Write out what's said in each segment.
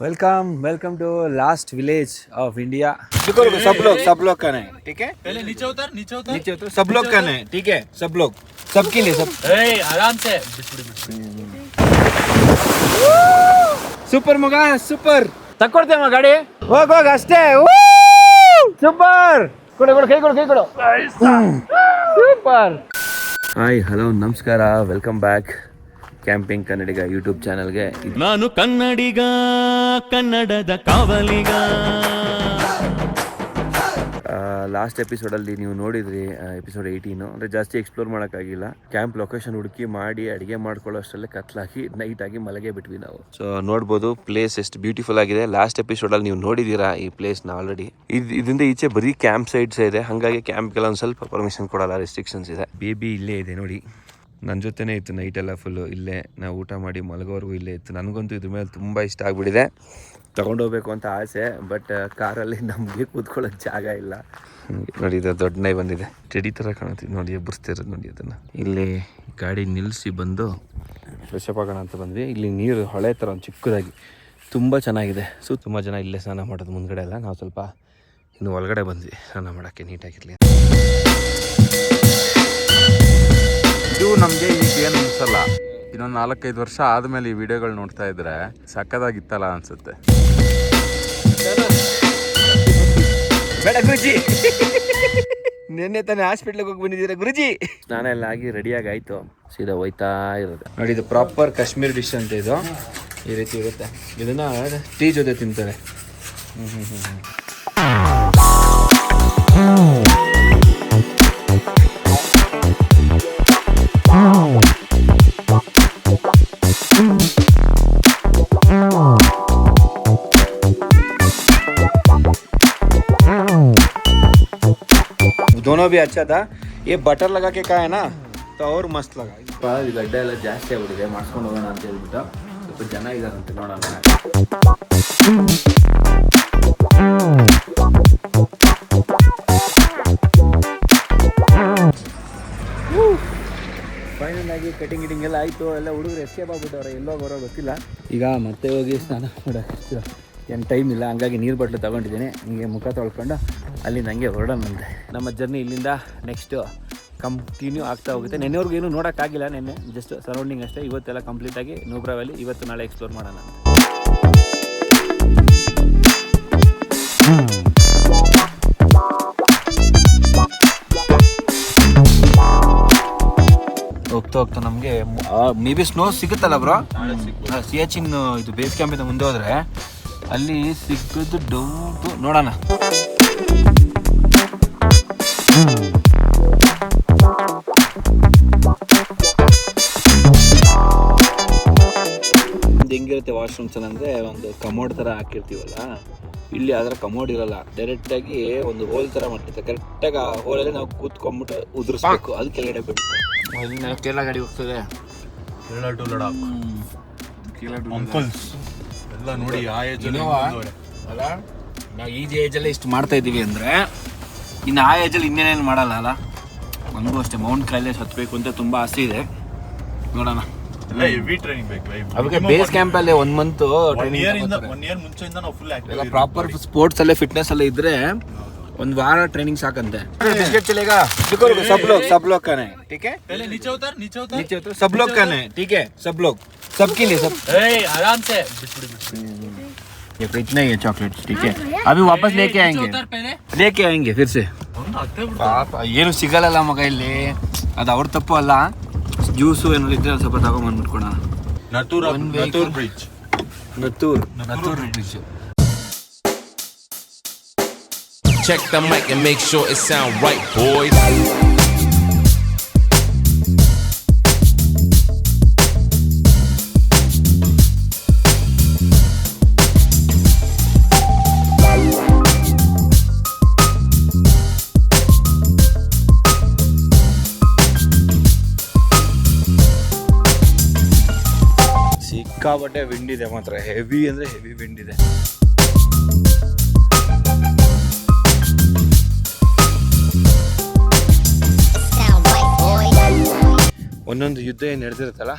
Welcome to last village of India. सब लोग का है, ठीक है। पहले नीचे उतर सब लोग का है, ठीक है। सब लोग, सबके लिए सब। आराम से ಸೂಪರ್ ಮಗ, ಸೂಪರ್. ತಕ್ಕೊಡ್ತೇಮ್ಮ ಗಾಡಿ. ಹೋಗ್ ಅಷ್ಟೇ. ಸೂಪರ್. ಕೊಡು ಕೈ ಕೊಡು ಸೂಪರ್. ಹಾಯ್, ಹಲೋ, ನಮಸ್ಕಾರ, ವೆಲ್ಕಮ್ ಬ್ಯಾಕ್ ಕ್ಯಾಂಪಿಂಗ್ ಕನ್ನಡಿಗ ಯೂಟ್ಯೂಬ್ ಚಾನಲ್ಗೆ. ನಾನು ಕನ್ನಡಿಗ, ಕನ್ನಡದ ಕಾವಲಿಗ. ಲಾಸ್ಟ್ ಎಪಿಸೋಡಲ್ಲಿ ನೀವು ನೋಡಿದ್ರಿ, ಎಪಿಸೋಡ್ 18. ಅಂದರೆ ಜಾಸ್ತಿ ಎಕ್ಸ್ಪ್ಲೋರ್ ಮಾಡೋಕ್ಕಾಗಿಲ್ಲ. ಕ್ಯಾಂಪ್ ಲೊಕೇಶನ್ ಹುಡುಕಿ ಮಾಡಿ ಅಡುಗೆ ಮಾಡ್ಕೊಳ್ಳೋ ಅಷ್ಟರಲ್ಲೇ ಕತ್ಲಾಗಿ ನೈಟಾಗಿ ಮಲಗೇ ಬಿಟ್ವಿ ನಾವು. ಸೊ ನೋಡ್ಬೋದು ಪ್ಲೇಸ್ ಎಷ್ಟು ಬ್ಯೂಟಿಫುಲ್ ಆಗಿದೆ. ಲಾಸ್ಟ್ ಎಪಿಸೋಡಲ್ಲಿ ನೀವು ನೋಡಿದ್ದೀರಾ ಈ ಪ್ಲೇಸ್ನ ಆಲ್ರೆಡಿ. ಇದರಿಂದ ಈಚೆ ಬರೀ ಕ್ಯಾಂಪ್ ಸೈಟ್ಸ್ ಇದೆ, ಹಾಗಾಗಿ ಕ್ಯಾಂಪ್ಗೆಲ್ಲ ಒಂದು ಸ್ವಲ್ಪ ಪರ್ಮಿಷನ್ ಕೊಡಲ್ಲ, ರೆಸ್ಟ್ರಿಕ್ಷನ್ಸ್ ಇದೆ. ಬೇಬಿ ಇಲ್ಲೇ ಇದೆ ನೋಡಿ, ನನ್ನ ಜೊತೆನೇ ಇತ್ತು ನೈಟೆಲ್ಲ ಫುಲ್ಲು. ಇಲ್ಲೇ ನಾವು ಊಟ ಮಾಡಿ ಮಲಗೋವರೆಗೂ ಇಲ್ಲೇ ಇತ್ತು. ನನಗಂತೂ ಇದ್ರ ಮೇಲೆ ತುಂಬ ಇಷ್ಟ ಆಗಿಬಿಟ್ಟಿದೆ. ತೊಗೊಂಡೋಗ್ಬೇಕು ಅಂತ ಆಸೆ, ಬಟ್ ಕಾರಲ್ಲಿ ನಮಗೆ ಕೂತ್ಕೊಳ್ಳೋಕೆ ಜಾಗ ಇಲ್ಲ. ನೋಡಿ, ಇದು ದೊಡ್ಡ ನಾಯಿ ಬಂದಿದೆ, ಟೆಡಿ ಥರ ಕಾಣುತ್ತಿದ್ದು ನೋಡಿ, ಎಬ್ಬರಿಸ್ತಿರೋದು ನೋಡಿ ಅದನ್ನು. ಇಲ್ಲಿ ಗಾಡಿ ನಿಲ್ಲಿಸಿ ಬಂದು ಫ್ರೆಶ್ ಅಪ್ ಆಗೋಣ ಅಂತ ಬಂದ್ವಿ. ಇಲ್ಲಿ ನೀರು ಹೊಳೆ ಥರ ಒಂದು ಚಿಕ್ಕದಾಗಿ ತುಂಬ ಚೆನ್ನಾಗಿದೆ. ಸೊ ತುಂಬ ಜನ ಇಲ್ಲೇ ಸ್ನಾನ ಮಾಡೋದು ಮುಂದ್ಗಡೆ ಎಲ್ಲ. ನಾವು ಸ್ವಲ್ಪ ಇನ್ನು ಒಳಗಡೆ ಬಂದ್ವಿ ಸ್ನಾನ ಮಾಡೋಕ್ಕೆ ನೀಟಾಗಿರಲಿ. ಇದು ನಮಗೆ ಈಗ ಏನು ಅನ್ಸಲ್ಲ, ಇನ್ನೊಂದು 4-5 ವರ್ಷ ಆದಮೇಲೆ ಈ ವಿಡಿಯೋಗಳು ನೋಡ್ತಾ ಇದ್ರೆ ಸಕ್ಕದಾಗಿತ್ತಲ್ಲ ಅನ್ಸುತ್ತೆ. ಬೇಡ ಗುರುಜಿ, ನಿನ್ನೆ ತಾನೇ ಹಾಸ್ಪಿಟ್ಲಿಗೆ ಹೋಗಿ ಬಂದಿದ್ದೀರಾ ಗುರುಜಿ. ಸ್ನಾನ ಎಲ್ಲ ಆಗಿ ರೆಡಿಯಾಗಿ ಆಯಿತು, ಸೀದಾ ಹೋಯ್ತಾ ಇರೋದು. ನೋಡಿ, ಇದು ಪ್ರಾಪರ್ ಕಾಶ್ಮೀರ್ ಡಿಶ್ ಅಂತ. ಇದು ಈ ರೀತಿ ಇರುತ್ತೆ. ಇದನ್ನು ಟೀ ಜೊತೆ ತಿಂತಾರೆ. दोनों भी अच्छा था. ये बटर लगा के का है ना, तो और मस्त लगा. ಈ ಗಡ್ಡೆ ಎಲ್ಲ ಜಾಸ್ತಿ ಆಗ್ಬಿಟ್ಟಿದೆ, ಮಾಡ್ಸ್ಕೊಂಡು ಹೋಗೋಣ ಅಂತ ಹೇಳ್ಬಿಟ್ಟು ಸ್ವಲ್ಪ ಜನ ಇದಾರಂತೆ, ನೋಡೋಣ. ಫೈನಲ್ ಆಗಿ ಕಟಿಂಗ್ ಗಿಟಿಂಗ್ ಎಲ್ಲ ಆಯಿತು. ಎಲ್ಲ ಹುಡುಗರು ಎಸ್ಕೇಪ್ ಆಗ್ಬಿಟ್ಟವ್ರೆ, ಎಲ್ಲೋ ಬರೋ ಗೊತ್ತಿಲ್ಲ. ಈಗ ಮತ್ತೆ ಹೋಗಿ ಸ್ನಾನ ಮಾಡೋಕ್ಕೆ ಏನು ಟೈಮ್ ಇಲ್ಲ, ಹಂಗಾಗಿ ನೀರು ಬಾಟ್ಲು ತೊಗೊಂಡಿದ್ದೀನಿ. ಹಿಂಗೆ ಮುಖ ತೊಳ್ಕೊಂಡು ಅಲ್ಲಿಂದ ಹಂಗೆ ಹೊರಡೋಣಂತೆ. ನಮ್ಮ ಜರ್ನಿ ಇಲ್ಲಿಂದ ನೆಕ್ಸ್ಟು ಕಂಟಿನ್ಯೂ ಆಗ್ತಾ ಹೋಗುತ್ತೆ. ನೆನ್ನೆವರೆಗೂ ಏನೂ ನೋಡೋಕ್ಕಾಗಿಲ್ಲ, ನೆನ್ನೆ ಜಸ್ಟ್ ಸರೌಂಡಿಂಗ್ ಅಷ್ಟೇ. ಇವತ್ತೆಲ್ಲ ಕಂಪ್ಲೀಟಾಗಿ ನೂಬ್ರಾ ವ್ಯಾಲಿ ಇವತ್ತು ನಾಳೆ ಎಕ್ಸ್ಪ್ಲೋರ್ ಮಾಡೋಣ. ಹೋಗ್ತಾ ಹೋಗ್ತಾ ನಮಗೆ ಮೇ ಬಿ ಸ್ನೋ ಸಿಗುತ್ತಲ್ಲ ಬ್ರೋ, ಸಿಯಾಚಿನ್ ಇದು ಬೇಸ್ ಕ್ಯಾಂಪಿಂದ ಮುಂದೆ ಹೋದರೆ ಅಲ್ಲಿ ಸಿಗೋದು ಡೌಟು, ನೋಡೋಣ. ಹೆಂಗಿರುತ್ತೆ ವಾಶ್ರೂಮ್ಸ್ ಅಂದರೆ ಒಂದು ಕಮೋಡ್ ಥರ ಹಾಕಿರ್ತೀವಲ್ಲ, ಇಲ್ಲಿ ಅದರ ಕಮೋಡ್ ಇರಲ್ಲ, ಡೈರೆಕ್ಟಾಗಿ ಒಂದು ಹೋಲ್ ಥರ ಮಾಡ್ತಿರ್ತಾರೆ. ಕರೆಕ್ಟಾಗಿ ಆ ಹೋಲಲ್ಲಿ ನಾವು ಕೂತ್ಕೊಂಡ್ಬಿಟ್ಟು ಉದುರಿಸ್ಬೇಕು, ಅದು ಕೆಳಗಡೆ ಬಿಟ್ಟು. ಇಲ್ಲಿ ನಾವು ಕೇರಳ ಗಾಡಿ ಹೋಗ್ತದೆ, ಕೇರಳ ಟು ಲಡಾಖ್ ಅಂಕಲ್ಸ್ ಎಲ್ಲ ನೋಡಿ. ಆ ಏಜಲ್ಲಿ ಅಲ್ಲ, ನಾವು ಈ ಏಜಲ್ಲೇ ಇಷ್ಟು ಮಾಡ್ತಾ ಇದ್ದೀವಿ ಅಂದರೆ ಇನ್ನು ಆ ಏಜಲ್ಲಿ ಇನ್ನೇನೇನು ಮಾಡಲ್ಲ ಅಲ್ಲ. ನನಗೂ ಅಷ್ಟೇ ಮೌಂಟ್ ಕೈಲೇಶ್ ಹತ್ತಬೇಕು ಅಂತ ತುಂಬ ಆಸೆ ಇದೆ, ನೋಡೋಣ. ಹೆವಿ ಟ್ರೈನಿಂಗ್ ಬೇಕು. ಅದಕ್ಕೆ ಬೇಸ್ ಕ್ಯಾಂಪಲ್ಲಿ 1 ಮಂತ್ ಒನ್ ಇಯರ್ ಮುಂಚೆಯಿಂದ ನಾವು ಫುಲ್ ಎಲ್ಲ ಪ್ರಾಪರ್ ಸ್ಪೋರ್ಟ್ಸ್ ಅಲ್ಲೇ ಫಿಟ್ನೆಸ್ ಅಲ್ಲೇ ಇದ್ರೆ 1 ವಾರ ಟ್ರೈನಿಂಗ್ ಸಾಕಂತೆ. बिस्किट चलेगा. सब लोग का है, ठीक है. पहले नीचे उतर सब लोग का है, ठीक है. सब लोग, सबके लिए सब. आराम से ये तो इतना ही है चॉकलेट्स, ठीक है. अभी वापस लेके आएंगे फिर से. ಪಾಪ ಏನು ಸಿಗಲ್ಲ ಮಗ ಇಲ್ಲಿ, ಅದು ಅವ್ರ ತಪ್ಪು ಅಲ್ಲ. ಜ್ಯೂಸು ಏನಾದ್ರು ಇದ್ರೆ ಸ್ವಲ್ಪ ತಗೊಂಡ್ಬಂದ್ಬಿಟ್ಕೊಣ. ನತೂರ್ ಬ್ರಿಡ್ಜ್. ನತೂರ್ bridge. Check the mic and make sure it sound right, boys. ಸಿಕ್ಕಾಪಟ್ಟೆ ವಿಂಡ್ ಇದೆ ಮಾತ್ರ, ಹೆವಿ ಅಂದರೆ ಹೆವಿ ವಿಂಡ್ ಇದೆ. ಒಂದೊಂದು ಯುದ್ಧ ಏನು ನಡೆದಿರುತ್ತಲ್ಲ,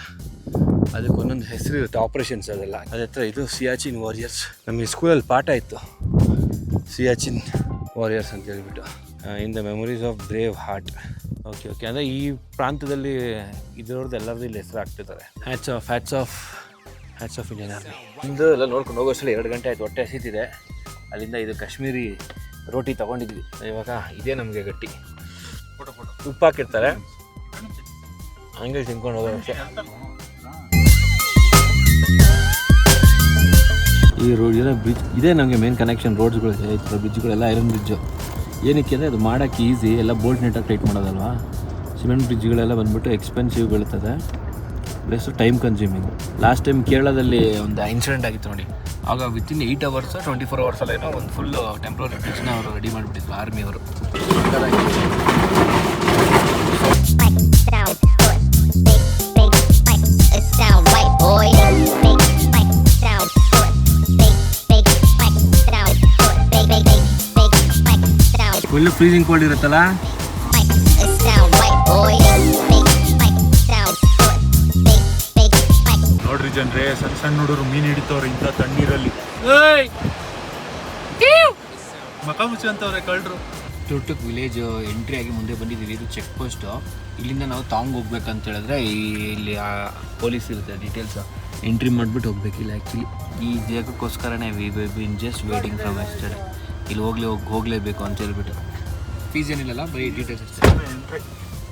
ಅದಕ್ಕೆ ಒಂದೊಂದು ಹೆಸರು ಇರುತ್ತೆ, ಆಪ್ರೇಷನ್ಸ್ ಅದೆಲ್ಲ. ಅದೇ ಥರ ಇದು ಸಿಯಾಚಿನ್ ವಾರಿಯರ್ಸ್. ನಮಗೆ ಸ್ಕೂಲಲ್ಲಿ ಪಾಠ ಇತ್ತು, ಸಿಯಾಚಿನ್ ವಾರಿಯರ್ಸ್ ಅಂತ ಹೇಳ್ಬಿಟ್ಟು. In the memories of brave heart. Okay okay, ಅಂದರೆ ಈ ಪ್ರಾಂತ್ಯದಲ್ಲಿ ಇದ್ರವ್ರದ್ದು ಎಲ್ಲರದ್ದು ಇಲ್ಲಿ ಹೆಸರು ಹಾಕ್ತಿದ್ದಾರೆ. Hats off Indian army. ಇಂದು ಎಲ್ಲ ನೋಡ್ಕೊಂಡು ಹೋಗೋಷ್ಟರಲ್ಲಿ 2 ಗಂಟೆ ಆಯ್ತು, ಹೊಟ್ಟೆ ಹಸಿತಿದೆ. ಅಲ್ಲಿಂದ ಇದು ಕಾಶ್ಮೀರಿ ರೋಟಿ ತೊಗೊಂಡಿದ್ವಿ. ಇವಾಗ ಇದೇ ನಮಗೆ ಗಟ್ಟಿ. ಉಪ್ಪು ಹಾಕಿರ್ತಾರೆ, ಹಂಗೆ ತಿನ್ಕೊಂಡು ಹೋಗೋಕ್ಕೆ. ಈ ರೋಡ್ ಏನೋ ಬ್ರಿಡ್ಜ್ ಇದೇ ನಮಗೆ ಮೇನ್ ಕನೆಕ್ಷನ್. ರೋಡ್ಸ್ಗಳು ಬ್ರಿಡ್ಜ್ಗಳೆಲ್ಲ ಐರನ್ ಬ್ರಿಡ್ಜು. ಏನಕ್ಕೆ ಅಂದರೆ ಅದು ಮಾಡೋಕ್ಕೆ ಈಸಿ, ಎಲ್ಲ ಬೋಲ್ಟ್ ನೆಟ್ಟಾಗಿ ಟೈಟ್ ಮಾಡೋದಲ್ವಾ. ಸಿಮೆಂಟ್ ಬ್ರಿಡ್ಜ್ಗಳೆಲ್ಲ ಬಂದುಬಿಟ್ಟು ಎಕ್ಸ್ಪೆನ್ಸಿವ್ ಬೀಳ್ತದೆ, plus time consuming. Last time ಕೇರಳದಲ್ಲಿ ಒಂದು ಇನ್ಸಿಡೆಂಟ್ ಆಗಿತ್ತು ನೋಡಿ, ಆಗ ವಿತಿನ್ 8 hours 24 hours ಏನೋ ಒಂದು ಫುಲ್ ಟೆಂಪ್ರರಿ ಬ್ರಿಡ್ಜ್ನ ಅವರು ರೆಡಿ ಮಾಡಿಬಿಟ್ಟಿದ್ರು ಆರ್ಮಿಯವರು. ಫುಲ್ ಫ್ರೀಸಿಂಗ್ ಕೋಲ್ಡ್ ಇರುತ್ತಲ್ಲ. ನೋಡ್ರಿ ಜನರೇ, ಸಣ್ಣ ಸಣ್ಣ ಹುಡುಗರು ಮೀನು ಹಿಡಿತವ್ರೆ ಇಂಥ ತಣ್ಣೀರಲ್ಲಿ. ಮಕ ಮುಚ್ಚಿ ಅಂತವ್ರೆ ಕಳ್ಳರು. ಟುಟುಕ್ ವಿಲೇಜ್ ಎಂಟ್ರಿ ಆಗಿ ಮುಂದೆ ಬಂದಿದ್ದೀವಿ. ಇದು ಚೆಕ್ ಪೋಸ್ಟು. ಇಲ್ಲಿಂದ ನಾವು ತಾಂಗ್ ಹೋಗ್ಬೇಕಂತ ಹೇಳಿದ್ರೆ ಇಲ್ಲಿ ಪೊಲೀಸ್ ಇರುತ್ತೆ, ಡೀಟೇಲ್ಸ್ ಎಂಟ್ರಿ ಮಾಡಿಬಿಟ್ಟು ಹೋಗ್ಬೇಕಿಲ್ಲ. ಆ್ಯಕ್ಚುಲಿ ಈ ಜಾಗಕ್ಕೋಸ್ಕರನೇ we been just waiting from yesterday. ಇಲ್ಲಿ ಹೋಗಲೇಬೇಕು ಅಂತ ಹೇಳ್ಬಿಟ್ಟು. ಫೀಸ್ ಏನಿಲ್ಲಲ್ಲ, ಬರೀ ಡೀಟೇಲ್ಸ್ ಅಷ್ಟೇ,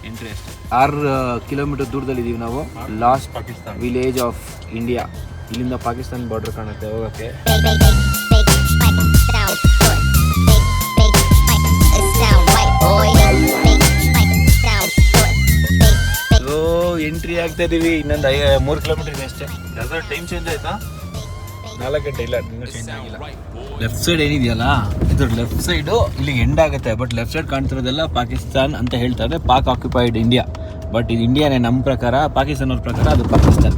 ಎಂಟ್ರಿ ಅಷ್ಟೇ. 6 ಕಿಲೋಮೀಟರ್ ದೂರದಲ್ಲಿದ್ದೀವಿ ನಾವು. Last village of India. ಇಲ್ಲಿಂದ ಪಾಕಿಸ್ತಾನ ಬಾರ್ಡರ್ ಕಾಣುತ್ತೆ ಹೋಗೋಕ್ಕೆ. ಎಂಟ್ರಿ ಆಗ್ತಾ ಇದೀವಿ. ಇನ್ನೊಂದು 3 ಕಿಲೋಮೀಟರ್ ಇದೆ ಅಷ್ಟೇ. ಟೈಮ್ ಚೇಂಜ್ ಆಯ್ತಾ? 4 ಗಂಟೆ ಇಲ್ಲ, ಇನ್ನೂ ಚೇಂಜ್ ಆಗಿಲ್ಲ. ಲೆಫ್ಟ್ ಸೈಡ್ ಏನಿದೆಯಲ್ಲ, ಇದ್ರ ಲೆಫ್ಟ್ ಸೈಡು ಇಲ್ಲಿಗೆ ಎಂಡ್ ಆಗುತ್ತೆ. ಬಟ್ ಲೆಫ್ಟ್ ಸೈಡ್ ಕಾಣ್ತಿರೋದೆಲ್ಲ ಪಾಕಿಸ್ತಾನ್ ಅಂತ ಹೇಳ್ತಾರೆ, ಪಾಕ್ ಆಕ್ಯುಪೈಡ್ ಇಂಡಿಯಾ. ಬಟ್ ಇದು ಇಂಡಿಯಾನೇ ನಮ್ಮ ಪ್ರಕಾರ, ಪಾಕಿಸ್ತಾನವ್ರ ಪ್ರಕಾರ ಅದು ಪಾಕಿಸ್ತಾನ.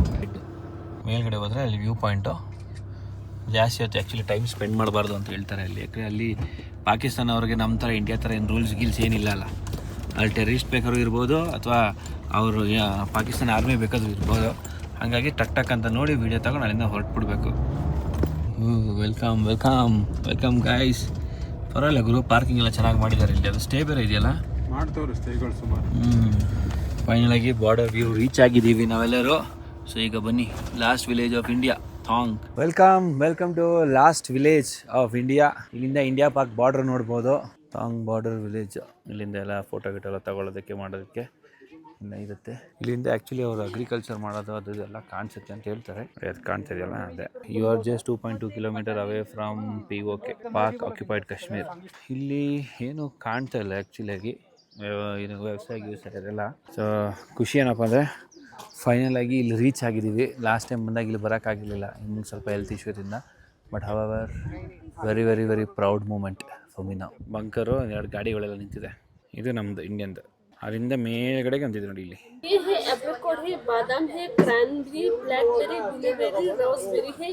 ಮೇಲ್ಗಡೆ ಹೋದರೆ ಅಲ್ಲಿ ವ್ಯೂ ಪಾಯಿಂಟು ಜಾಸ್ತಿ ಹೊತ್ತು ಆ್ಯಕ್ಚುಲಿ ಟೈಮ್ ಸ್ಪೆಂಡ್ ಮಾಡಬಾರ್ದು ಅಂತ ಹೇಳ್ತಾರೆ ಅಲ್ಲಿ. ಯಾಕಂದರೆ ಅಲ್ಲಿ ಪಾಕಿಸ್ತಾನ ಅವ್ರಿಗೆ ನಮ್ಮ ಥರ ಇಂಡಿಯಾ ಥರ ಏನು ರೂಲ್ಸ್ ಗೀಲ್ಸ್ ಏನಿಲ್ಲ ಅಲ್ಲ. ಅಲ್ಲಿ ಟೆರರಿಸ್ಟ್ ಬೇಕಾದ್ರೂ ಇರ್ಬೋದು, ಅಥವಾ ಅವರು ಪಾಕಿಸ್ತಾನ ಆರ್ಮಿ ಬೇಕಾದ್ರೂ ಇರ್ಬೋದು. ಹಾಗಾಗಿ ಟಕ್ ಅಂತ ನೋಡಿ ವೀಡಿಯೋ ತಗೊಂಡು ಅಲ್ಲಿಂದ ಹೊರಟ್ಬಿಡ್ಬೇಕು. Welcome guys. ಪರವಾಗಿಲ್ಲ ಗುರು, ಪಾರ್ಕಿಂಗ್ ಎಲ್ಲ ಚೆನ್ನಾಗಿ ಮಾಡಿದ್ದಾರೆ ಇಲ್ಲಿ. ಅದು ಸ್ಟೇ ಬೇರೆ ಇದೆಯಲ್ಲ, ಮಾಡ್ತವ್ರೆ ಸ್ಟೇಗಳು ಸುಮಾರು. ಫೈನಲ್ ಆಗಿ ಬಾರ್ಡರ್ ವ್ಯೂ ರೀಚ್ ಆಗಿದ್ದೀವಿ ನಾವೆಲ್ಲರೂ. ಸೊ ಈಗ ಬನ್ನಿ, last village of India, Thang. Welcome to last village of India. ಇಲ್ಲಿಂದ ಇಂಡಿಯಾ ಪಾಕ್ ಬಾರ್ಡರ್ ನೋಡ್ಬೋದು. Thang border village. ಇಲ್ಲಿಂದ ಎಲ್ಲ ಫೋಟೋ ಎಲ್ಲ ತಗೊಳ್ಳೋದಕ್ಕೆ ಮಾಡೋದಕ್ಕೆ ಎಲ್ಲ ಇರುತ್ತೆ. ಇಲ್ಲಿಂದ ಆ್ಯಕ್ಚುಲಿ ಅವರು ಅಗ್ರಿಕಲ್ಚರ್ ಮಾಡೋದು ಅದು ಎಲ್ಲ ಕಾಣಿಸುತ್ತೆ ಅಂತ ಹೇಳ್ತಾರೆ. ಅದು ಕಾಣ್ತಾ ಇದೆಯಲ್ಲ ಅದೇ. You are just 2.2 kilometre away from POK, Pak occupied Kashmir. ಇಲ್ಲಿ ಏನು ಕಾಣ್ತಾ ಇಲ್ಲ ಆ್ಯಕ್ಚುಲಿಯಾಗಿ, ಏನು ವ್ಯವಸಾಯ ಅದೆಲ್ಲ. ಸೊ ಖುಷಿ ಏನಪ್ಪ ಅಂದರೆ ಫೈನಲ್ ಆಗಿ ಇಲ್ಲಿ ರೀಚ್ ಆಗಿದ್ದೀವಿ. ಲಾಸ್ಟ್ ಟೈಮ್ ಬಂದಾಗ ಇಲ್ಲಿ ಬರೋಕ್ಕಾಗಿರಲಿಲ್ಲ, ಇನ್ನು ಸ್ವಲ್ಪ ಹೆಲ್ತ್ ಇಶ್ಯೂದಿಂದ. But our very very very proud moment for me now. Bunker 2 ಗಾಡಿಗಳೆಲ್ಲ ನಿಂತಿದೆ. ಇದು ನಮ್ಮದು ಇಂಡಿಯನ್ದು. ಅದರಿಂದ ಮೇಲ್ಗಡೆಗೆ ಅಂತಿದೆ ನೋಡಿ ಇಲ್ಲಿ. ಬಾದಾಮ್ है, क्रैनबेरी, ब्लैकबेरी, ब्लूबेरी, रोज़बेरी है,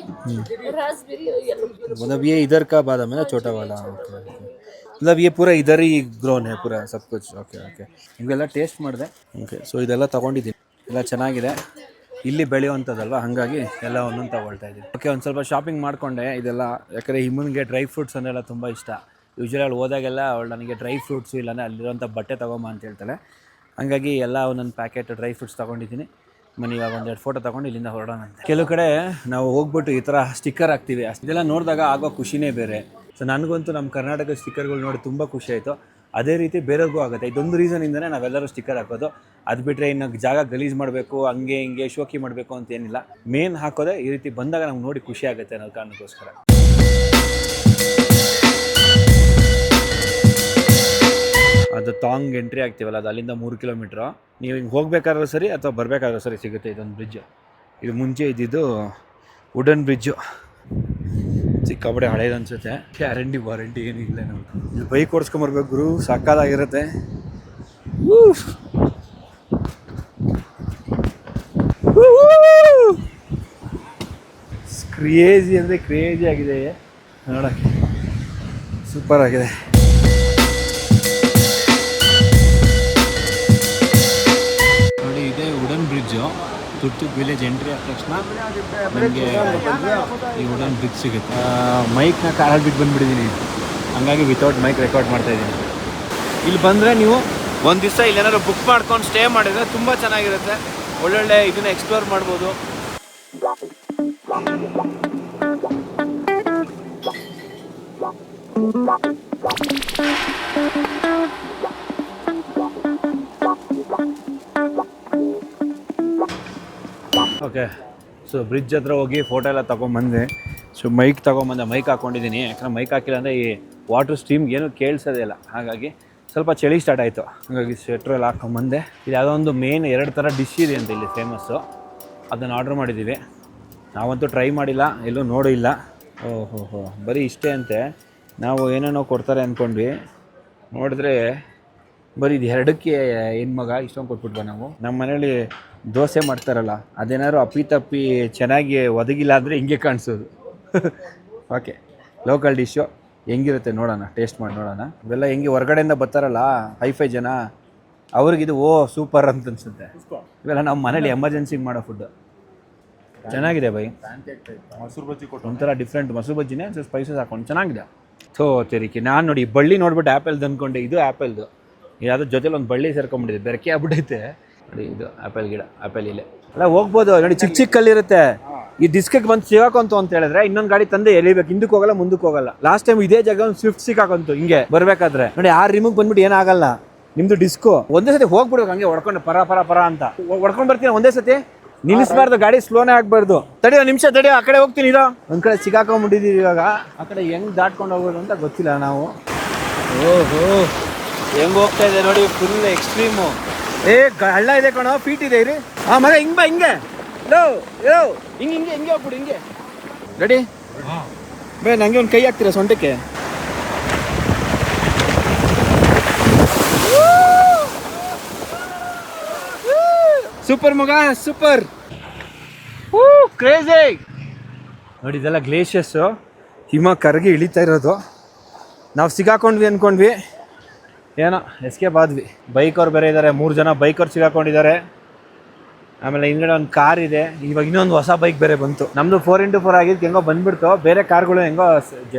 रास्पबेरी और येलो. मतलब ये इधर का बादाम है ना, छोटा वाला. ओके. मतलब ये पूरा इधर ही ग्रोन है पूरा सब कुछ. ಓಕೆ ಇವೆಲ್ಲ ಟೇಸ್ಟ್ ಮಾಡಿದೆ. ಓಕೆ, ಸೊ ಇದೆಲ್ಲ ತೊಗೊಂಡಿದ್ದೀನಿ, ಎಲ್ಲ ಚೆನ್ನಾಗಿದೆ. ಇಲ್ಲಿ ಬೆಳೆಯುವಂಥದ್ದಲ್ವ, ಹಾಗಾಗಿ ಎಲ್ಲ ಒಂದೊಂದು ತೊಗೊಳ್ತಾ ಇದ್ದೀನಿ. ಓಕೆ, ಒಂದು ಸ್ವಲ್ಪ ಶಾಪಿಂಗ್ ಮಾಡಿಕೊಂಡೆ ಇದೆಲ್ಲ. ಯಾಕಂದರೆ ಹಿಮನ್ಗೆ ಡ್ರೈ ಫ್ರೂಟ್ಸ್ ಅಂದೆಲ್ಲ ತುಂಬ ಇಷ್ಟ. ಯೂಶ್ವಲಿ ಅವಳು ಹೋದಾಗೆಲ್ಲ ಅವಳು ನನಗೆ ಡ್ರೈ ಫ್ರೂಟ್ಸು ಇಲ್ಲಾಂದರೆ ಅಲ್ಲಿರೋಂಥ ಬಟ್ಟೆ ತೊಗೊಂಬ ಅಂತ ಹೇಳ್ತಾಳೆ. ಹಾಗಾಗಿ ಎಲ್ಲ ಒಂದೊಂದು ಪ್ಯಾಕೆಟ್ ಡ್ರೈ ಫ್ರೂಟ್ಸ್ ತೊಗೊಂಡಿದ್ದೀನಿ. ಮನೆ ಇವಾಗ 1-2 ಫೋಟೋ ತೊಗೊಂಡು ಇಲ್ಲಿಂದ ಹೊರಡೋಣ ಅಂತ. ಕೆಲವು ಕಡೆ ನಾವು ಹೋಗ್ಬಿಟ್ಟು ಈ ಥರ ಸ್ಟಿಕ್ಕರ್ ಹಾಕ್ತೀವಿ, ಇದೆಲ್ಲ ನೋಡಿದಾಗ ಆಗೋ ಖುಷಿನೇ ಬೇರೆ. ಸೊ ನನಗಂತೂ ನಮ್ಮ ಕರ್ನಾಟಕ ಸ್ಟಿಕ್ಕರ್ಗಳು ನೋಡಿ ತುಂಬ ಖುಷಿ ಆಯಿತು. ಅದೇ ರೀತಿ ಬೇರೆಯವ್ರಿಗೂ ಆಗುತ್ತೆ. ಇದೊಂದು ರೀಸನಿಂದನೇ ನಾವೆಲ್ಲರೂ ಸ್ಟಿಕ್ಕರ್ ಹಾಕೋದು. ಅದು ಬಿಟ್ಟರೆ ಇನ್ನು ಜಾಗ ಗಲೀಜು ಮಾಡಬೇಕು, ಹಂಗೆ ಹಿಂಗೆ ಶೋಕಿ ಮಾಡಬೇಕು ಅಂತ ಏನಿಲ್ಲ. ಮೇನ್ ಹಾಕೋದೆ ಈ ರೀತಿ ಬಂದಾಗ ನಮ್ಗೆ ನೋಡಿ ಖುಷಿ ಆಗುತ್ತೆ ಅನ್ನೋ ಕಾರಣಕ್ಕೋಸ್ಕರ. ಅದು ಥಾಂಗ್ ಎಂಟ್ರಿ ಆಗ್ತೀವಲ್ಲ, ಅದು ಅಲ್ಲಿಂದ 3 ಕಿಲೋಮೀಟ್ರು. ನೀವು ಹಿಂಗೆ ಹೋಗ್ಬೇಕಾದ್ರೂ ಸರಿ ಅಥವಾ ಬರಬೇಕಾದ್ರೂ ಸರಿ ಸಿಗುತ್ತೆ ಇದೊಂದು ಬ್ರಿಡ್ಜ್. ಇದು ಮುಂಚೆ ಇದ್ದಿದ್ದು ವುಡನ್ ಬ್ರಿಡ್ಜು, ಸಿಕ್ಕಾಪಟ್ಟೆ ಹಳೇದು ಅನಿಸುತ್ತೆ. ವಾರಂಟಿ ಏನೂ ಇಲ್ಲ. ನಾವು ಇಲ್ಲಿ ಬೈಕ್ ಓಡಿಸ್ಕೊಂಬರ್ಬೇಕು ಗುರು, ಸಾಕಾಗಿರುತ್ತೆ. ಕ್ರೇಜಿ ಅಂದರೆ ಕ್ರೇಜಿ ಆಗಿದೆ ನೋಡೋಕ್ಕೆ, ಸೂಪರ್ ಆಗಿದೆ. ನೋಡಿ, ಇದೇ ವುಡನ್ ಬ್ರಿಡ್ಜು. ತುರ್ತು ವಿಲೇಜ್ ಎಂಟ್ರಿ ಆದ ತಕ್ಷಣ ನಮಗೆ ಈ ವುಡನ್ ಬ್ರಿಡ್ಜ್ ಸಿಗುತ್ತೆ. ಮೈಕ್ನ ಕಾರಲ್ಲಿ ಬಿಟ್ಟು ಬಂದುಬಿಟ್ಟಿದ್ದೀನಿ, ಹಂಗಾಗಿ ವಿತೌಟ್ ಮೈಕ್ ರೆಕಾರ್ಡ್ ಮಾಡ್ತಾಯಿದ್ದೀನಿ. ಇಲ್ಲಿ ಬಂದರೆ ನೀವು ಒಂದು ದಿವಸ ಇಲ್ಲೇನಾದ್ರು ಬುಕ್ ಮಾಡ್ಕೊಂಡು ಸ್ಟೇ ಮಾಡಿದರೆ ತುಂಬ ಚೆನ್ನಾಗಿರುತ್ತೆ. ಒಳ್ಳೊಳ್ಳೆ ಇದನ್ನ ಎಕ್ಸ್ಪ್ಲೋರ್ ಮಾಡ್ಬೋದು. ಓಕೆ, ಸೊ ಬ್ರಿಡ್ಜ್ ಹತ್ರ ಹೋಗಿ ಫೋಟೋ ಎಲ್ಲ ತೊಗೊಂಬಂದೆ. ಸೊ ಮೈಕ್ ತೊಗೊಂಬಂದೆ, ಮೈಕ್ ಹಾಕ್ಕೊಂಡಿದ್ದೀನಿ. ಯಾಕಂದರೆ ಮೈಕ್ ಹಾಕಿಲ್ಲ ಅಂದರೆ ಈ ವಾಟರ್ ಸ್ಟ್ರೀಮ್ಗೆ ಏನೂ ಕೇಳಿಸೋದೇ ಇಲ್ಲ, ಹಾಗಾಗಿ ಸ್ವಲ್ಪ ಚಳಿ ಸ್ಟಾರ್ಟ್ ಆಯಿತು. ಹಾಗಾಗಿ ಸ್ವೆಟ್ರೆಲ್ಲ ಹಾಕ್ಕೊಂಬಂದೆ. ಇದು ಯಾವುದೋ ಒಂದು ಮೇನ್ 2 ಥರ ಡಿಶ್ ಇದೆ ಅಂತ ಇಲ್ಲಿ ಫೇಮಸ್ಸು, ಅದನ್ನು ಆರ್ಡ್ರ್ ಮಾಡಿದ್ದೀವಿ. ನಾವಂತೂ ಟ್ರೈ ಮಾಡಿಲ್ಲ, ಎಲ್ಲೂ ನೋಡೂ ಇಲ್ಲ. ಓಹೋ, ಬರೀ ಇಷ್ಟೇ ಅಂತೆ. ನಾವು ಏನೇನೋ ಕೊಡ್ತಾರೆ ಅಂದ್ಕೊಂಡ್ವಿ, ನೋಡಿದ್ರೆ ಬರೀ ಇದು 2ಕ್ಕೆ ಏನು ಮಗ ಇಷ್ಟೊಂದು ಕೊಟ್ಬಿಟ್ವ ನಾವು. ನಮ್ಮ ಮನೇಲಿ ದೋಸೆ ಮಾಡ್ತಾರಲ್ಲ, ಅದೇನಾದ್ರು ಅಪ್ಪಿ ಚೆನ್ನಾಗಿ ಒದಗಿಲ್ಲ ಅಂದರೆ ಹಿಂಗೆ ಕಾಣಿಸೋದು. ಓಕೆ, ಲೋಕಲ್ ಡಿಶ್ಶು ಹೆಂಗಿರುತ್ತೆ ನೋಡೋಣ, ಟೇಸ್ಟ್ ಮಾಡಿ ನೋಡೋಣ. ಇವೆಲ್ಲ ಹೆಂಗೆ ಹೊರಗಡೆಯಿಂದ ಬರ್ತಾರಲ್ಲ ಹೈಫೈ ಜನ, ಅವ್ರಿಗಿದು ಸೂಪರ್ ಅಂತ ಅನ್ಸುತ್ತೆ. ಇವೆಲ್ಲ ನಮ್ಮ ಮನೇಲಿ ಎಮರ್ಜೆನ್ಸಿಗೆ ಮಾಡೋ ಫುಡ್ಡು. ಚೆನ್ನಾಗಿದೆ ಬೈ, ಮೊಸರು ಬಜ್ಜಿ ಕೊಟ್ಟು ಒಂಥರ ಡಿಫ್ರೆಂಟ್ ಮೊಸರು ಬಜ್ಜಿನೇ ಸ್ಪೈಸಸ್ ಹಾಕೊಂಡು ಚೆನ್ನಾಗಿದೆ. ಥೋ ತೆರಿಕೆ, ನಾನು ನೋಡಿ ಬಳ್ಳಿ ನೋಡ್ಬಿಟ್ಟು ಆ್ಯಪಲ್ದು ಅಂದ್ಕೊಂಡೆ, ಇದು ಆ್ಯಪಲ್ದು. ಯಾವುದ್ರ ಜೊತೆಲಿ ಒಂದು ಬಳ್ಳಿ ಸೇರ್ಕೊಂಡ್ಬಿಟ್ಟಿದೆ, ಬೆರಕೆ ಆಗ್ಬಿಟ್ಟೈತೆ ನೋಡಿ. ಇದು ಆ್ಯಪಲ್ ಗಿಡ, ಆ್ಯಪಲ್ ಇಲ್ಲೇ ಅಲ್ಲ ಹೋಗ್ಬೋದು ನೋಡಿ, ಚಿಕ್ಕ ಕಲ್ಲಿರುತ್ತೆ. ಈ ಡಿಸ್ಕಿಗೆ ಬಂದು ಸಿಗಾಕೊಂತು ಅಂತ ಹೇಳಿದ್ರೆ ಇನ್ನೊಂದು ಗಾಡಿ ತಂದೆ ಎಳಿಬೇಕು, ಹಿಂದಕ್ಕೆ ಹೋಗಲ್ಲ ಮುಂದಕ್ಕೆ ಹೋಗಲ್ಲ. ಲಾಸ್ಟ್ ಟೈಮ್ ಇದೇ ಜಾಗ ಒಂದು ಸ್ವಿಫ್ಟ್ ಸಿಕ್ಕಾಕೊಂತು ಹಿಂಗೆ ಬರ್ಬೇಕಾದ್ರೆ ನೋಡಿ. ಆ ರಿಮೂವ್ ಬಂದ್ಬಿಟ್ಟು ಏನಾಗಲ್ಲ, ನಿಮ್ದು ಡಿಸ್ಕು ಒಂದೇ ಸತಿ ಹೋಗ್ಬಿಡ್ಬೇಕು ಹಂಗೆ ಹೊಡ್ಕೊಂಡು ಪರ ಅಂತ ಹೊಡ್ಕೊಂಡು ಬರ್ತೀನಿ ಒಂದೇ ಸತಿ. ನಿಲ್ಲಿಸಬಾರ್ದು, ಗಾಡಿ ಸ್ಲೋನೇ ಆಗ್ಬಾರ್ದು. ತಡಿಯೋ ನಿಮಿಷ, ತಡಿಯೋ ಆ ಕಡೆ ಹೋಗ್ತೀನಿ ಇರೋ. ಒಂದ್ ಕಡೆ ಸಿಗಾಕೊಂಡ್ಬಿಟ್ಟಿದ್ದೀವಿ ಇವಾಗ, ಆ ಕಡೆ ಹೆಂಗ್ ದಾಟ್ಕೊಂಡು ಹೋಗೋದು ಅಂತ ಗೊತ್ತಿಲ್ಲ ನಾವು. ಓಹೋ, ಹೆಂಗ್ ಹೋಗ್ತಾ ಇದೆ ನೋಡಿ, ಫುಲ್ ಎಕ್ಸ್ಟ್ರೀಮು. ಹಳ್ಳ ಇದೆ ಕಣೋ, ಫೀಟ್ ಇದೆ ಇರಿ. ಮಗ ಹಿಂಗ್ ಬಾ, ಹಿಂಗೆ ಹಿಂಗೆ ಹೋಗ್ಬಿಡು, ಹಿಂಗೆ ರೆಡಿ ಬೇ. ನಂಗೆ ಒಂದು ಕೈ ಹಾಕ್ತೀರಾ ಸೊಂಟಕ್ಕೆ? ಸೂಪರ್ ಮಗ, ಸೂಪರ್. ಕ್ರೇಜಿ ನೋಡಿ, ಇದೆಲ್ಲ ಗ್ಲೇಷಿಯಸ್ಸು, ಹಿಮ ಕರಗಿ ಇಳಿತಾ ಇರೋದು. ನಾವು ಸಿಗಾಕೊಂಡ್ವಿ ಅಂದ್ಕೊಂಡ್ವಿ, ಏನೋ ಎಸ್ಕೇಪ್ ಆದ್ವಿ. ಬೈಕವ್ರು ಬೇರೆ ಇದ್ದಾರೆ, 3 ಜನ ಬೈಕವ್ರು ಸಿಗಾಕೊಂಡಿದ್ದಾರೆ. ಆಮೇಲೆ ಹಿಂದ್ಗಡೆ ಒಂದು ಕಾರ್ ಇದೆ. ಇವಾಗ ಇನ್ನೊಂದು ಹೊಸ ಬೈಕ್ ಬೇರೆ ಬಂತು. ನಮ್ಮದು 4x4 ಆಗಿದ್ದು ಹೆಂಗೋ ಬಂದ್ಬಿಡ್ತು. ಬೇರೆ ಕಾರ್ಗಳು ಹೆಂಗೋ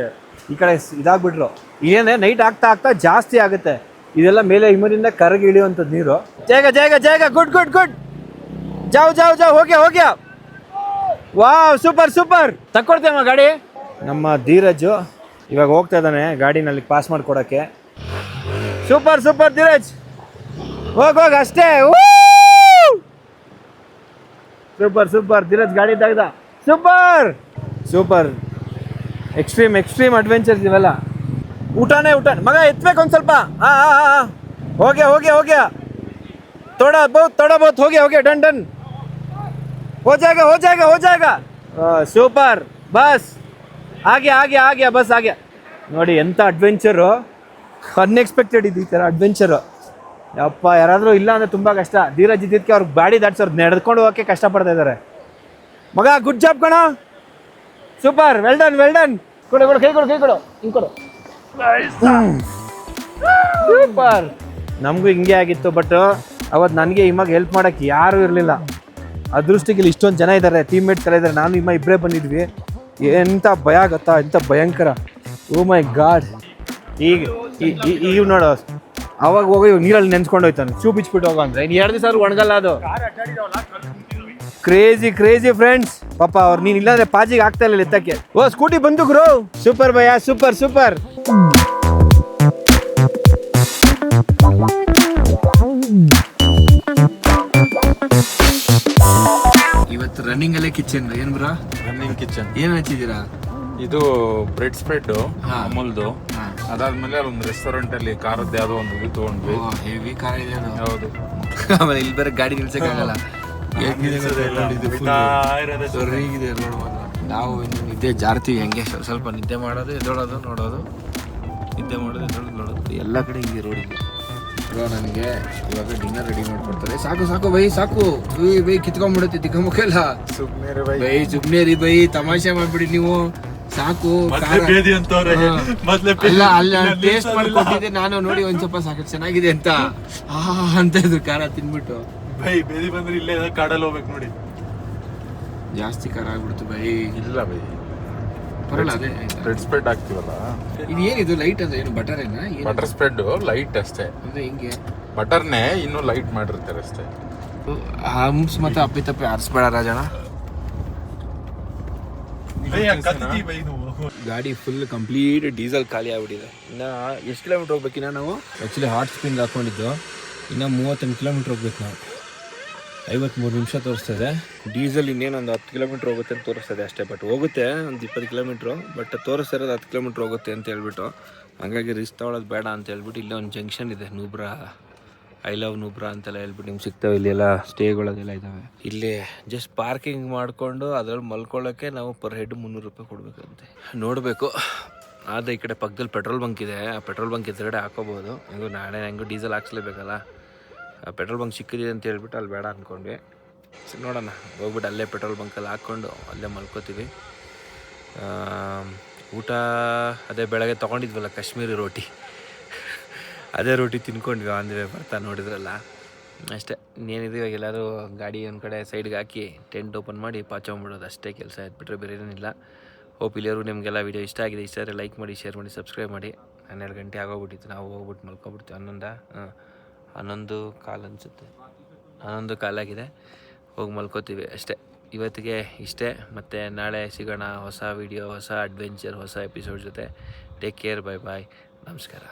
ಈ ಕಡೆ ಇದಾಗ್ಬಿಟ್ರು. ಏನೇ ನೈಟ್ ಆಗ್ತಾ ಜಾಸ್ತಿ ಆಗುತ್ತೆ. ಇದೆಲ್ಲ ಮೇಲೆ ಹಿಮದಿಂದ ಕರಗಿ ಇಳಿಯುವಂಥದ್ದು ನೀರು. ಜಾಗ ಗುಡ್ ಜಾವ್ ಹೋಗ್ಯಾ. ವಾವ್, ಸೂಪರ್ ತಕ್ಕೊಡ್ತೇಮ್ಮ ಗಾಡಿ. ನಮ್ಮ ಧೀರಜ್ ಇವಾಗ ಹೋಗ್ತಾ ಇದ್ದಾನೆ ಗಾಡಿನಲ್ಲಿ ಪಾಸ್ ಮಾಡ್ಕೊಡೋಕ್ಕೆ. ಸೂಪರ್ ಧೀರಜ್, ಹೋಗ್ ಅಷ್ಟೇ. ಸೂಪರ್ ಧೀರಜ್ ಗಾಡಿ ತೆಗ್ದ. ಸೂಪರ್ ಎಕ್ಸ್ಟ್ರೀಮ್ ಅಡ್ವೆಂಚರ್ಸ್ ಇವೆಲ್ಲ. ಊಟನೇ ಮಗ, ಎತ್ಬೇಕು ಒಂದು ಸ್ವಲ್ಪ. ಹೋಗ್ಯಾ ಥೋड़ा बहुत हो गया डन हो जाएगा ಸೂಪರ್. ಬಸ್ ಆ गया ನೋಡಿ ಎಂಥ ಅಡ್ವೆಂಚರು, ಅನ್ಎಕ್ಸ್ಪೆಕ್ಟೆಡ್ ಇದು ಈ ಥರ ಅಡ್ವೆಂಚರು. ಯಪ್ಪ, ಯಾರಾದರೂ ಇಲ್ಲ ಅಂದರೆ ತುಂಬ ಕಷ್ಟ. ಧೀರಜ್ ಇದ್ದಿದ್ದಕ್ಕೆ ಅವ್ರಿಗೆ ಬಾಡಿ ದಾಟ್ಸೋರು, ನಡೆದ್ಕೊಂಡು ಹೋಗೋಕ್ಕೆ ಕಷ್ಟಪಡ್ತಾ ಇದ್ದಾರೆ. ಮಗ ಗುಡ್ ಜಾಬ್ ಕಣ, ಸೂಪರ್, ವೆಲ್ ಡನ್. ಕೊಡು ಕೈ ಕೊಡು ಹಿಂಗೆ ಕೊಡು. ಸೂಪರ್. ನಮಗೂ ಹಿಂಗೆ ಆಗಿತ್ತು, ಬಟ್ ಅವತ್ತು ನನಗೆ ಇಮ್ಮಾಗ ಹೆಲ್ಪ್ ಮಾಡೋಕ್ಕೆ ಯಾರೂ ಇರಲಿಲ್ಲ. ಅದೃಷ್ಟಕ್ಕೆ ಇಲ್ಲಿ ಇಷ್ಟೊಂದು ಜನ ಇದ್ದಾರೆ, ಟೀಮ್ಮೇಟ್ಸ್ ಎಲ್ಲ ಇದ್ದಾರೆ. ನಾನು ಇಬ್ಬರೇ ಬಂದಿದ್ವಿ. ಎಂಥ ಭಯ ಗೊತ್ತಾ, ಎಂಥ ಭಯಂಕರ. ಓ ಮೈ ಗಾಡ್. ಈಗ ನೋಡು, ಅವಾಗ ಹೋಗಿ ನೀರಲ್ಲಿ ನೆನ್ಸ್ಕೊಂಡು ಹೋಯ್ತಾನೆ, ಶೂ ಬಿಚ್ಬಿಟ್ಟು ಹೋಗೋ ಅಂದರೆ. ಇನ್ನು 2 ದಿವಸ ಒಣಗಲ್ಲ ಅದು. Crazy friends. ಪಾಪ ಅವ್ರು ನೀನು ಇಲ್ಲಾಂದ್ರೆ ಪಾಜಿಗೆ ಆಗ್ತಾ ಇಲ್ಲ ಎತ್ತಕ್ಕೆ. ಸ್ಕೂಟಿ ಬಂದು ಗುರು. ಸೂಪರ್ ಭಯ, ಸೂಪರ್. ಇವತ್ತು ರನ್ನಿಂಗ್ ಅಲ್ಲೇ ಕಿಚನ್ ಏನ್ ಬ್ರಾ? Running kitchen. ಏನ್ ಹಚ್ಚಿದ್ದೀರಾ? ಇದು ಬ್ರೆಡ್ ಸ್ಪ್ರೆಡ್ ಅಮೂಲ್ದು. ಅದಾದ್ಮೇಲೆ ಒಂದು ರೆಸ್ಟೋರೆಂಟ್ ಅಲ್ಲಿ ಖಾರದ್ದು ಯಾವುದೋ ಒಂದು ಇದು ತಗೊಂಡ್ವಿ. ಹೆವಿ ಖಾರ ಇದೆ ಅದು. ಹೌದು. ಆಮೇಲೆ ಇಲ್ಲಿ ಬೇರೆ ಗಾಡಿ ನಿಲ್ಸಕ್ಕಾಗಲ್ಲ. ನಾವು ಇನ್ನು ನಿದ್ದೆ ಜಾರ್ತೀವಿ, ಹೆಂಗೆ ಸ್ವಲ್ಪ ನಿದ್ದೆ ಮಾಡೋದು, ಎದ್ದೋಳೋದು, ನೋಡೋದು, ನಿದ್ದೆ ಮಾಡೋದು, ಎದ್ದೋಳೋದು, ನೋಡೋದು, ಎಲ್ಲ ಕಡೆ ಹಿಂಗೆ ರೋಡಿಗೆ. ನನಗೆ ಇವಾಗ ಡಿನ್ನರ್ ರೆಡಿ ಮಾಡ್ಕೊಡ್ತಾರೆ. ಸಾಕು ಬೈ, ಸಾಕು ಬೈ, ಕಿತ್ಕೊಂಡ್ಬಿಡುತ್ತೆ ತಿಕ್ಕಮುಖ ಎಲ್ಲ. ಸುಮ್ನೆ ರೀ ಬೈ, ತಮಾಷೆ ಮಾಡ್ಬಿಡಿ ನೀವು. ಸಾಕು. ಟೇಸ್ಟ್ ಮಾಡ್ಕೊಟ್ಟಿದ್ದೆ ನಾನು, ನೋಡಿ ಒಂದ್ ಸ್ವಲ್ಪ ಸಾಕು ಚೆನ್ನಾಗಿದೆ ಅಂತ ಇದ್ರು ಖಾರ ತಿನ್ಬಿಟ್ಟು. ಬೇದಿ ಬಂದ್ರೆ ಇಲ್ಲೇ ಕಾಡಲ್ಲಿ ಹೋಗ್ಬೇಕು ನೋಡಿ. ಜಾಸ್ತಿ ಖಾರ ಆಗ್ಬಿಡ್ತು ಬೈ. ಇಲ್ಲ ಬೈ, ಬರಲ್ಲ ಅದೇ ಬ್ರೆಡ್ ಸ್ಪ್ರೆಡ್ ಹಾಕ್ತೀವಲ್ಲ, ಇದು ಏನಿದು ಲೈಟ್ ಅಂದ್ರೆ ಏನು ಬಟರ್ ಏನಾ? ಬಟರ್ ಸ್ಪ್ರೆಡ್ ಲೈಟ್ ಅಷ್ಟೇ. ಅಂದ್ರೆ ಹಿಂಗೆ ಬಟರ್ನೇ ಇನ್ನೂ ಲೈಟ್ ಮಾಡಿರ್ತಾರೆ ಅಷ್ಟೇ. ಹಂಪ್ಸ್ ಮತ್ತೆ ಅಪ್ಪಿತಪ್ಪಿ ಆರಿಸ್ಬೇಡ ರಾಜಣ್ಣ. ಗಾಡಿ ಫುಲ್ ಕಂಪ್ಲೀಟ್ ಡೀಸೆಲ್ ಖಾಲಿ ಆಗ್ಬಿಟ್ಟಿದೆ. ಇನ್ನು ಎಷ್ಟು ಕಿಲೋಮೀಟ್ರ್ ಹೋಗ್ಬೇಕಿನ್ನ ನಾವು? ಆ್ಯಕ್ಚುಲಿ ಹಾಟ್ ಸ್ಪಿನ್ ಹಾಕ್ಕೊಂಡಿದ್ದು ಇನ್ನು 38 ಕಿಲೋಮೀಟ್ರ್ ಹೋಗ್ಬೇಕು ನಾವು. 53 ನಿಮಿಷ ತೋರಿಸ್ತದೆ. ಡೀಸೆಲ್ ಇನ್ನೇನು ಒಂದು 10 ಕಿಲೋಮೀಟ್ರ್ ಹೋಗುತ್ತೆ ಅಂತ ತೋರಿಸ್ತದೆ ಅಷ್ಟೇ. ಬಟ್ ಹೋಗುತ್ತೆ ಒಂದು 20 ಕಿಲೋಮೀಟ್ರು, ಬಟ್ ತೋರಿಸ್ತಾ ಇರೋದು 10 ಕಿಲೋಮೀಟ್ರ್ ಹೋಗುತ್ತೆ ಅಂತ ಹೇಳ್ಬಿಟ್ಟು, ಹಾಗಾಗಿ ರಿಸ್ಕ್ ತೊಗೊಳೋದು ಬೇಡ ಅಂತ ಹೇಳ್ಬಿಟ್ಟು ಇಲ್ಲೇ ಒಂದು ಜಂಕ್ಷನ್ ಇದೆ, ನೂಬ್ರಾ, ಐ ಲವ್ ನೂಬ್ರಾ ಅಂತೆಲ್ಲ ಹೇಳ್ಬಿಟ್ಟು ನಿಮ್ಗೆ ಸಿಗ್ತವೆ. ಇಲ್ಲೆಲ್ಲ ಸ್ಟೇಗಳದೆಲ್ಲ ಇದ್ದಾವೆ. ಇಲ್ಲಿ ಜಸ್ಟ್ ಪಾರ್ಕಿಂಗ್ ಮಾಡಿಕೊಂಡು ಅದ್ರಲ್ಲಿ ಮಲ್ಕೊಳ್ಳೋಕ್ಕೆ ನಾವು ಪರ್ ಹೆಡ್ 300 ರೂಪಾಯಿ ಕೊಡಬೇಕಂತೆ. ನೋಡಬೇಕು. ಆದರೆ ಈ ಕಡೆ ಪಕ್ಕದಲ್ಲಿ ಪೆಟ್ರೋಲ್ ಬಂಕ್ ಇದೆ, ಆ ಪೆಟ್ರೋಲ್ ಬಂಕ್ ಎದುರುಗಡೆ ಹಾಕೋಬೋದು. ಹೆಂಗೂ ನಾಳೆ ಹೆಂಗೂ ಡೀಸೆಲ್ ಹಾಕ್ಸ್ಲೇಬೇಕಲ್ಲ. ಪೆಟ್ರೋಲ್ ಬಂಕ್ ಸಿಕ್ಕಿದೆ ಅಂತ ಹೇಳ್ಬಿಟ್ಟು ಅಲ್ಲಿ ಬೇಡ ಅಂದ್ಕೊಂಡ್ವಿ. ಸರಿ ನೋಡೋಣ, ಹೋಗ್ಬಿಟ್ಟು ಅಲ್ಲೇ ಪೆಟ್ರೋಲ್ ಬಂಕಲ್ಲಿ ಹಾಕ್ಕೊಂಡು ಅಲ್ಲೇ ಮಲ್ಕೋತೀವಿ. ಊಟ ಅದೇ ಬೆಳಗ್ಗೆ ತೊಗೊಂಡಿದ್ವಲ್ಲ ಕಾಶ್ಮೀರಿ ರೋಟಿ, ಅದೇ ರೋಟಿ ತಿನ್ಕೊಂಡ್ವಿ ಆನ್ ದಿ ವೇ ಬರ್ತಾ, ನೋಡಿದ್ರಲ್ಲ ಅಷ್ಟೇ. ಇನ್ನೇನಿದೆ, ಇವಾಗ ಎಲ್ಲರೂ ಗಾಡಿ ಒಂದು ಕಡೆ ಸೈಡ್ಗೆ ಹಾಕಿ ಟೆಂಟ್ ಓಪನ್ ಮಾಡಿ ಪಾಚೊಂಬಿಡೋದು ಅಷ್ಟೇ ಕೆಲಸ ಆಯ್ತುಬಿಟ್ರೆ ಬೇರೆ ಏನಿಲ್ಲ. ಹೋಪ್ ಇಲ್ಲಿಯವರು ನಿಮಗೆಲ್ಲ ವೀಡಿಯೋ ಇಷ್ಟ ಆಗಿದೆ. ಇಷ್ಟ ಆದರೆ ಲೈಕ್ ಮಾಡಿ, ಶೇರ್ ಮಾಡಿ, ಸಬ್ಸ್ಕ್ರೈಬ್ ಮಾಡಿ. 12 ಗಂಟೆ ಆಗೋಗ್ಬಿಟ್ಟಿತ್ತು, ನಾವು ಹೋಗ್ಬಿಟ್ಟು ಮಲ್ಕೊಬಿಡ್ತೀವಿ. 11 ಕಾಲು ಅನಿಸುತ್ತೆ, 11 ಕಾಲಾಗಿದೆ. ಹೋಗಿ ಮಲ್ಕೋತೀವಿ ಅಷ್ಟೇ. ಇವತ್ತಿಗೆ ಇಷ್ಟೇ. ಮತ್ತು ನಾಳೆ ಸಿಗೋಣ ಹೊಸ ವೀಡಿಯೋ, ಹೊಸ ಅಡ್ವೆಂಚರ್, ಹೊಸ ಎಪಿಸೋಡ್ ಜೊತೆ. ಟೇಕ್ ಕೇರ್, ಬೈ ಬಾಯ್, ನಮಸ್ಕಾರ.